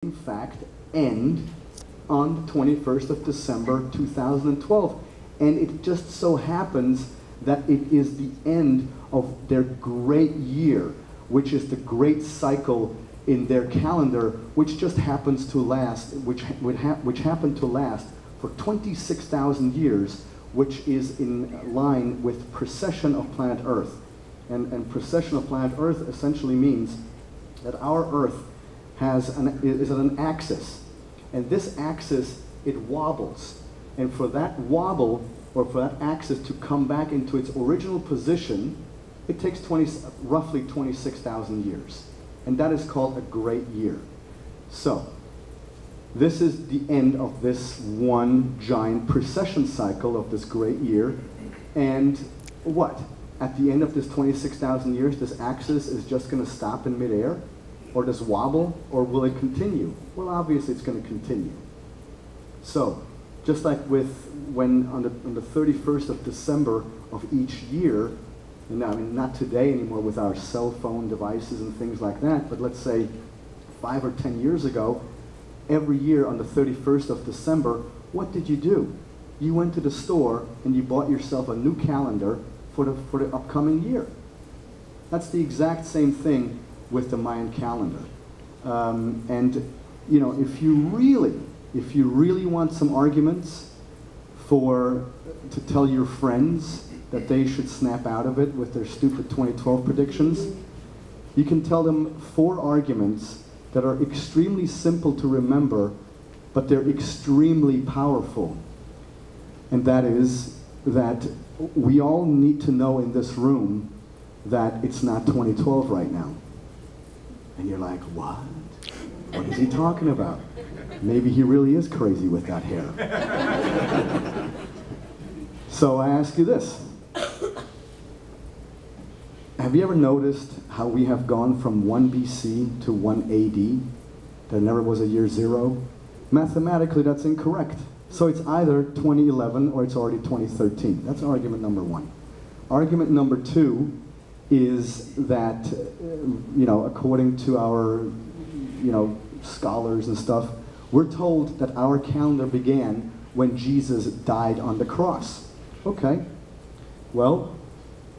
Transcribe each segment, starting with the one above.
in fact end on the 21st of December 2012. And it just so happens that it is the end of their great year, which is the great cycle in their calendar, which just happens to last, which happened to last for 26,000 years, which is in line with precession of planet Earth. And precession of planet Earth essentially means that our Earth is at an axis. And this axis, it wobbles. And for that wobble, or for that axis to come back into its original position, it takes roughly 26,000 years. And that is called a great year. So, this is the end of this one giant precession cycle of this great year. And what? At the end of this 26,000 years, this axis is just going to stop in midair? Or does wobble? Or will it continue? Well, obviously it's going to continue. So, just like when on the 31st of December of each year, and I mean, not today anymore with our cell phone devices and things like that, but let's say 5 or 10 years ago, every year on the 31st of December, what did you do? You went to the store and you bought yourself a new calendar for the upcoming year. That's the exact same thing with the Mayan calendar. And you know, if you really want some arguments to tell your friends that they should snap out of it with their stupid 2012 predictions, you can tell them 4 arguments that are extremely simple to remember, but they're extremely powerful. And that is that we all need to know in this room that it's not 2012 right now. And you're like, what? What is he talking about? Maybe he really is crazy with that hair. So I ask you this. Have you ever noticed how we have gone from 1 BC to 1 AD? There never was a year 0. Mathematically, that's incorrect. So it's either 2011 or it's already 2013. That's argument number 1. Argument number 2 is that, you know, according to our, you know, scholars and stuff, we're told that our calendar began when Jesus died on the cross. Okay. Well,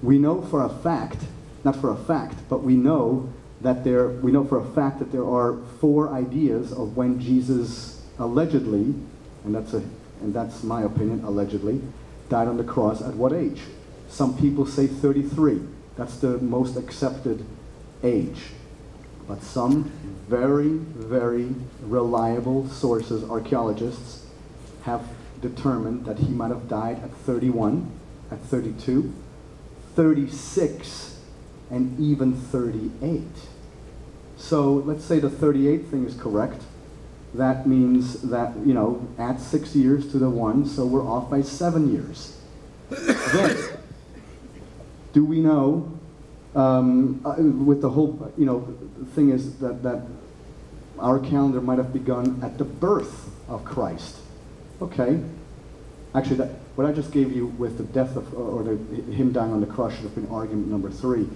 we know for a fact, not for a fact, but we know for a fact that there are 4 ideas of when Jesus allegedly, and that's my opinion, allegedly, died on the cross at what age? Some people say 33. That's the most accepted age. But some very, very reliable sources, archaeologists, have determined that he might have died at 31, at 32, 36, and even 38. So let's say the 38 thing is correct. That means that, you know, add 6 years to the 1, so we're off by 7 years. Then, do we know, with the whole, you know, the thing is that our calendar might have begun at the birth of Christ. Okay. Actually, what I just gave you with the death of, or him dying on the cross should have been argument number 3,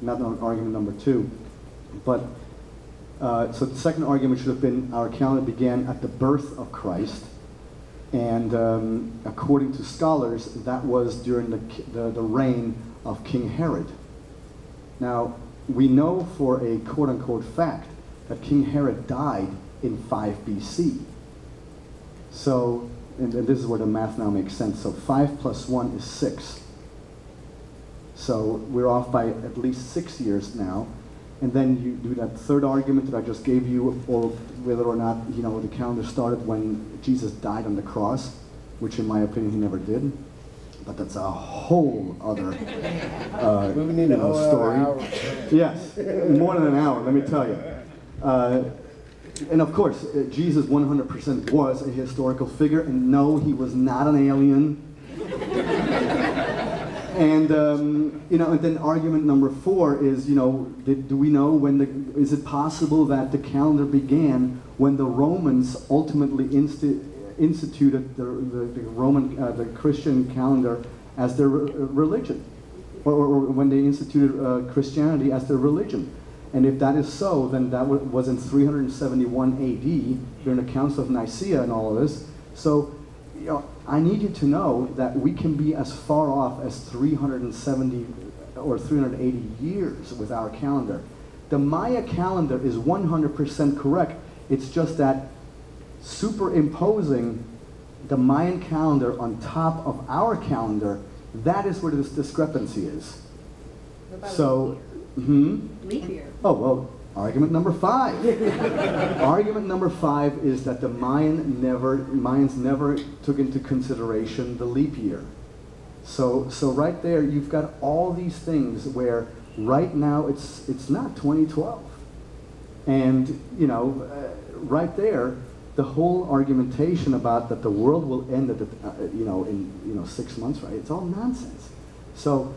not argument number 2. But, so the second argument should have been our calendar began at the birth of Christ. And according to scholars, that was during the reign of King Herod. Now, we know for a quote-unquote fact that King Herod died in 5 BC. So, and this is where the math now makes sense. So 5 plus 1 is 6. So we're off by at least 6 years now. And then you do that third argument that I just gave you, or whether or not, you know, the calendar started when Jesus died on the cross, which in my opinion he never did. But that's a whole other story. Yes, more than an hour, let me tell you. And of course, Jesus 100% was a historical figure, and no, he was not an alien. And you know, and then argument number 4 is, you know, do we know is it possible that the calendar began when the Romans ultimately instituted the Christian calendar as their religion, or when they instituted Christianity as their religion? And if that is so, then that was in 371 AD during the Council of Nicaea and all of this. So, you know, I need you to know that we can be as far off as 370 or 380 years with our calendar. The Maya calendar is 100% correct. It's just that superimposing the Mayan calendar on top of our calendar, that is where this discrepancy is. What about So, leap year? Oh, well, argument number 5. Argument number 5 is that the Mayans never took into consideration the leap year. So right there, you've got all these things where right now it's not 2012. And, you know, right there, the whole argumentation about that the world will end at in 6 months, right? It's all nonsense. So,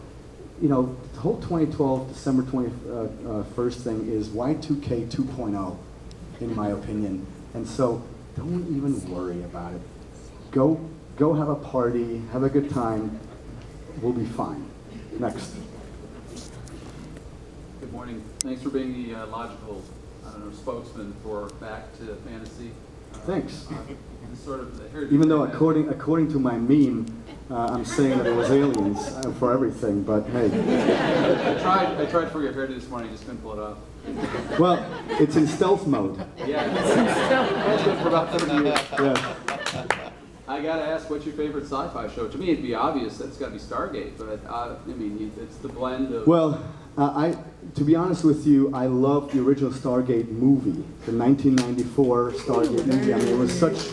you know, the whole 2012 December 21st thing is Y2K 2.0, in my opinion. And so, don't even worry about it. Go have a party, have a good time. We'll be fine. Next. Good morning. Thanks for being the logical, spokesman for Back to Fantasy. Thanks. Sort of even though according to my meme, I'm saying that it was aliens for everything, but hey. I tried for your hairdo this morning, just couldn't pull it off. Well, it's in stealth mode. Yeah, it's been for about 30 years. Yeah. I gotta ask, what's your favorite sci-fi show? To me, it'd be obvious that it's gotta be Stargate, but I mean, it's the blend of. Well, to be honest with you, I love the original Stargate movie, the 1994 Stargate movie. I mean, it was such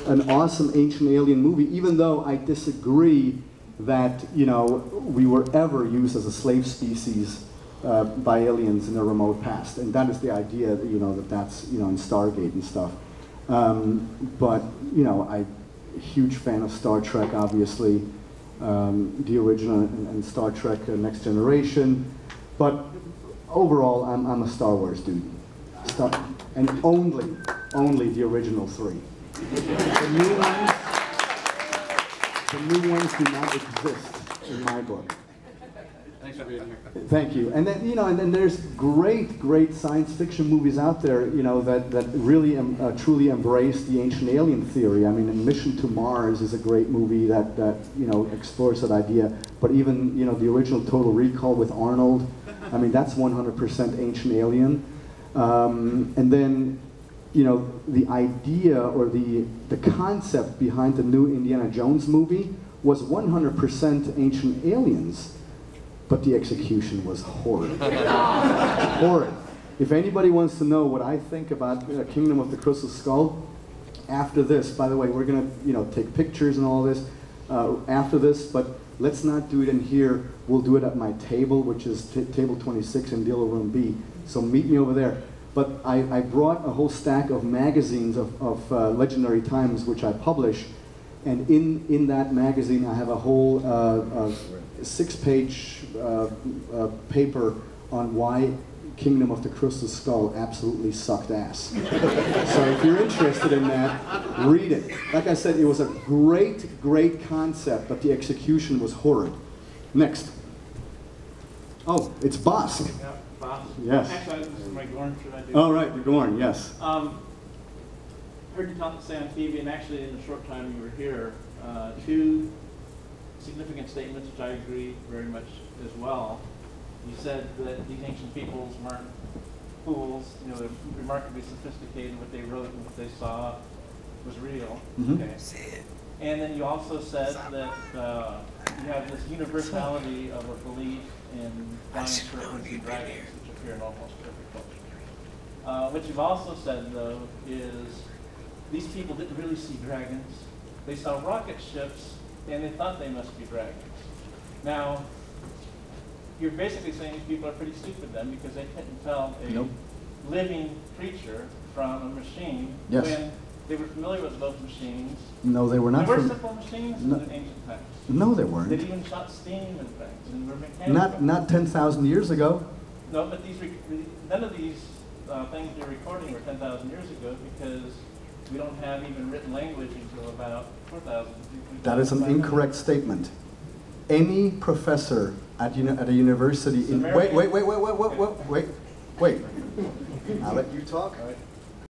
an awesome ancient alien movie, even though I disagree that, you know, we were ever used as a slave species by aliens in the remote past. And that is the idea, you know, that's, you know, in Stargate and stuff. But, you know, I'm a huge fan of Star Trek, obviously, the original and Star Trek Next Generation. But overall, I'm a Star Wars dude. And only the original 3. The new ones do not exist in my book. Thanks for being here. Thank you. And then, you know, and then there's great science fiction movies out there, you know, that really truly embrace the ancient alien theory. I mean, Mission to Mars is a great movie that you know, explores that idea. But even, you know, the original Total Recall with Arnold, I mean, that's 100% ancient alien. And then, you know, the idea or the concept behind the new Indiana Jones movie was 100% ancient aliens. But the execution was horrid. Horrid. If anybody wants to know what I think about Kingdom of the Crystal Skull, after this, by the way, we're going to, you know, take pictures and all this after this, but let's not do it in here. We'll do it at my table, which is table 26 in Dealer Room B. So meet me over there. But I brought a whole stack of magazines of Legendary Times, which I publish. And in that magazine, I have a whole 6-page paper on why Kingdom of the Crystal Skull absolutely sucked ass. So if you're interested in that, read it. Like I said, it was a great concept, but the execution was horrid. Next. Oh, it's Bossk. Yeah, Bossk. Yes. Actually, this is my Gorn, should I do? Oh, right, Gorn, yes. Heard you say on TV, and actually in the short time you were here, 2 significant statements, which I agree very much as well. You said that these ancient peoples weren't fools. You know, they're remarkably sophisticated. What they wrote and what they saw was real. Mm-hmm. Okay. And then you also said that you have this universality of a belief in flying serpents and dragons, which appear in almost every culture. What you've also said, though, is these people didn't really see dragons. They saw rocket ships, and they thought they must be dragons. Now, you're basically saying these people are pretty stupid then, because they couldn't tell a living creature from a machine when they were familiar with those machines. No, they were not. They were simple machines in ancient times. No, they weren't. They even shot steam and things, and were mechanical. Not 10,000 years ago. No, but none of these things you're recording were 10,000 years ago, because we don't have even written language until about 4,000. That is an incorrect statement. Any professor at a university in wait. Wait, I'll let you talk. All right.